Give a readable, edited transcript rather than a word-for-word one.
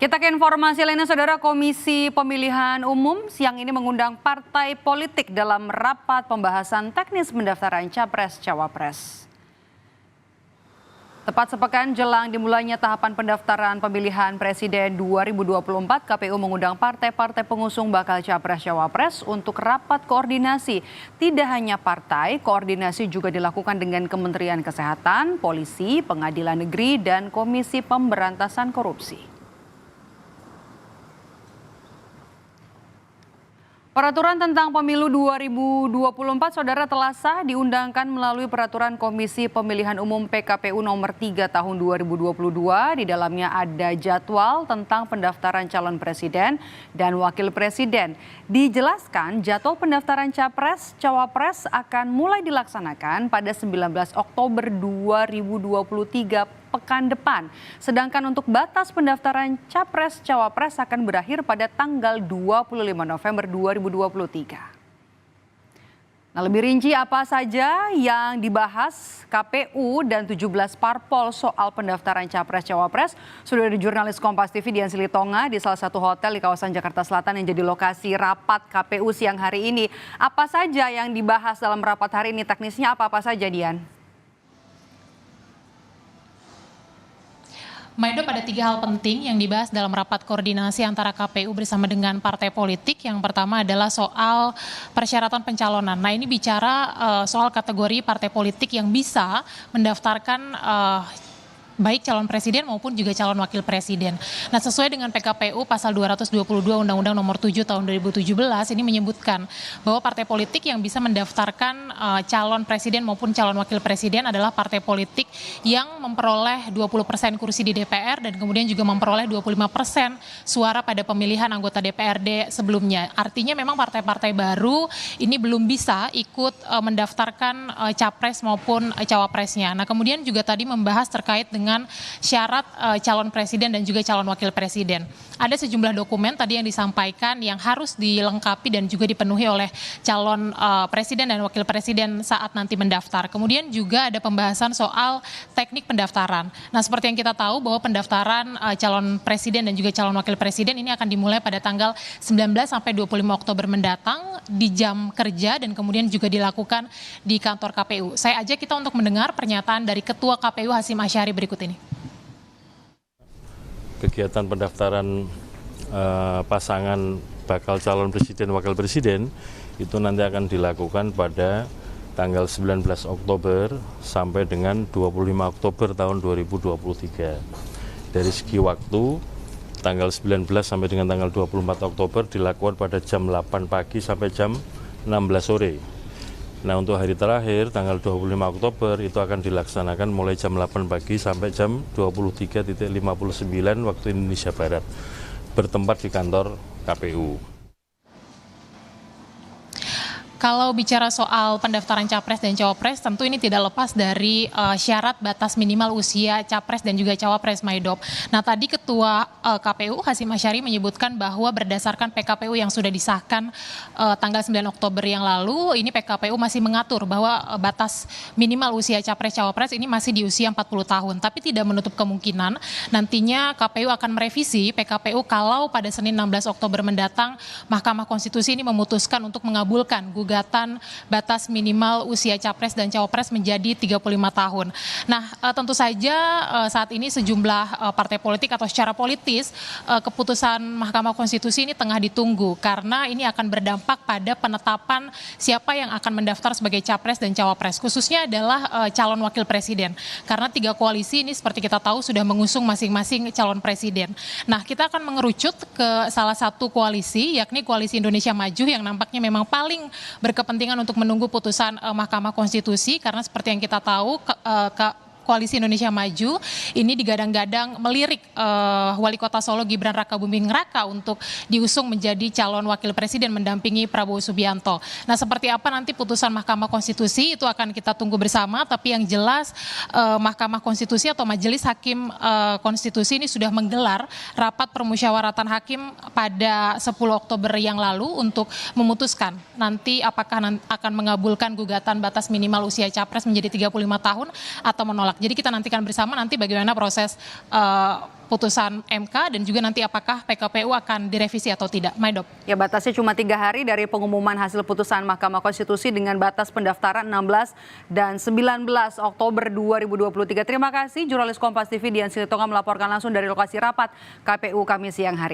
Kita ke informasi lainnya, Saudara. Komisi Pemilihan Umum siang ini mengundang partai politik dalam rapat pembahasan teknis pendaftaran Capres-Cawapres. Tepat sepekan jelang dimulainya tahapan pendaftaran pemilihan Presiden 2024, KPU mengundang partai-partai pengusung bakal Capres-Cawapres untuk rapat koordinasi. Tidak hanya partai, koordinasi juga dilakukan dengan Kementerian Kesehatan, Polisi, Pengadilan Negeri, dan Komisi Pemberantasan Korupsi. Peraturan tentang pemilu 2024, Saudara, telah sah diundangkan melalui peraturan Komisi Pemilihan Umum PKPU nomor 3 tahun 2022. Di dalamnya ada jadwal tentang pendaftaran calon presiden dan wakil presiden. Dijelaskan jadwal pendaftaran Capres-Cawapres akan mulai dilaksanakan pada 19 Oktober 2023 pekan depan. Sedangkan untuk batas pendaftaran Capres-Cawapres akan berakhir pada tanggal 25 November 2023. Nah, lebih rinci apa saja yang dibahas KPU dan 17 parpol soal pendaftaran Capres-Cawapres sudah ada jurnalis Kompas TV Dian Silitonga di salah satu hotel di kawasan Jakarta Selatan yang jadi lokasi rapat KPU siang hari ini. Apa saja yang dibahas dalam rapat hari ini? Teknisnya apa saja, Dian? Maido, ada 3 hal penting yang dibahas dalam rapat koordinasi antara KPU bersama dengan partai politik. Yang pertama adalah soal persyaratan pencalonan. Nah, ini bicara soal kategori partai politik yang bisa mendaftarkan baik calon presiden maupun juga calon wakil presiden. Nah, sesuai dengan PKPU pasal 222 Undang-Undang nomor 7 tahun 2017 ini menyebutkan bahwa partai politik yang bisa mendaftarkan calon presiden maupun calon wakil presiden adalah partai politik yang memperoleh 20% kursi di DPR dan kemudian juga memperoleh 25% suara pada pemilihan anggota DPRD sebelumnya. Artinya memang partai-partai baru ini belum bisa ikut mendaftarkan capres maupun cawapresnya. Nah, kemudian juga tadi membahas terkait dengan syarat calon presiden dan juga calon wakil presiden. Ada sejumlah dokumen tadi yang disampaikan yang harus dilengkapi dan juga dipenuhi oleh calon presiden dan wakil presiden saat nanti mendaftar. Kemudian juga ada pembahasan soal teknik pendaftaran. Nah, seperti yang kita tahu bahwa pendaftaran calon presiden dan juga calon wakil presiden ini akan dimulai pada tanggal 19 sampai 25 Oktober mendatang di jam kerja dan kemudian juga dilakukan di kantor KPU. Saya ajak kita untuk mendengar pernyataan dari Ketua KPU Hasyim Asyari berikut ini. Kegiatan pendaftaran pasangan bakal calon presiden wakil presiden itu nanti akan dilakukan pada tanggal 19 Oktober sampai dengan 25 Oktober tahun 2023. Dari segi waktu, tanggal 19 sampai dengan tanggal 24 Oktober dilakukan pada jam 8 pagi sampai jam 16 sore. Nah, untuk hari terakhir tanggal 25 Oktober itu akan dilaksanakan mulai jam 8 pagi sampai jam 23.59 waktu Indonesia Barat, bertempat di kantor KPU. Kalau bicara soal pendaftaran capres dan cawapres, tentu ini tidak lepas dari syarat batas minimal usia capres dan juga cawapres, Maidop. Nah, tadi Ketua KPU Hasyim Asyari menyebutkan bahwa berdasarkan PKPU yang sudah disahkan tanggal 9 Oktober yang lalu, ini PKPU masih mengatur bahwa batas minimal usia capres cawapres ini masih di usia 40 tahun. Tapi tidak menutup kemungkinan nantinya KPU akan merevisi PKPU kalau pada Senin 16 Oktober mendatang Mahkamah Konstitusi ini memutuskan untuk mengabulkan gugatan batas minimal usia capres dan cawapres menjadi 35 tahun. Nah, tentu saja saat ini sejumlah partai politik atau secara politis keputusan Mahkamah Konstitusi ini tengah ditunggu karena ini akan berdampak pada penetapan siapa yang akan mendaftar sebagai capres dan cawapres, khususnya adalah calon wakil presiden. Karena 3 koalisi ini seperti kita tahu sudah mengusung masing-masing calon presiden. Nah, kita akan mengerucut ke salah satu koalisi, yakni Koalisi Indonesia Maju yang nampaknya memang paling berkepentingan untuk menunggu putusan Mahkamah Konstitusi karena seperti yang kita tahu Koalisi Indonesia Maju ini digadang-gadang melirik Wali Kota Solo Gibran Rakabuming Raka untuk diusung menjadi calon wakil presiden mendampingi Prabowo Subianto. Nah, seperti apa nanti putusan Mahkamah Konstitusi itu akan kita tunggu bersama, tapi yang jelas Mahkamah Konstitusi atau Majelis Hakim Konstitusi ini sudah menggelar rapat permusyawaratan hakim pada 10 Oktober yang lalu untuk memutuskan nanti apakah akan mengabulkan gugatan batas minimal usia capres menjadi 35 tahun atau menolak. ditolak. Jadi kita nantikan bersama nanti bagaimana proses putusan MK dan juga nanti apakah PKPU akan direvisi atau tidak. Maidop. Ya, batasnya cuma 3 hari dari pengumuman hasil putusan Mahkamah Konstitusi dengan batas pendaftaran 16 dan 19 Oktober 2023. Terima kasih jurnalis Kompas TV Dian Silitonga melaporkan langsung dari lokasi rapat KPU Kamis siang hari.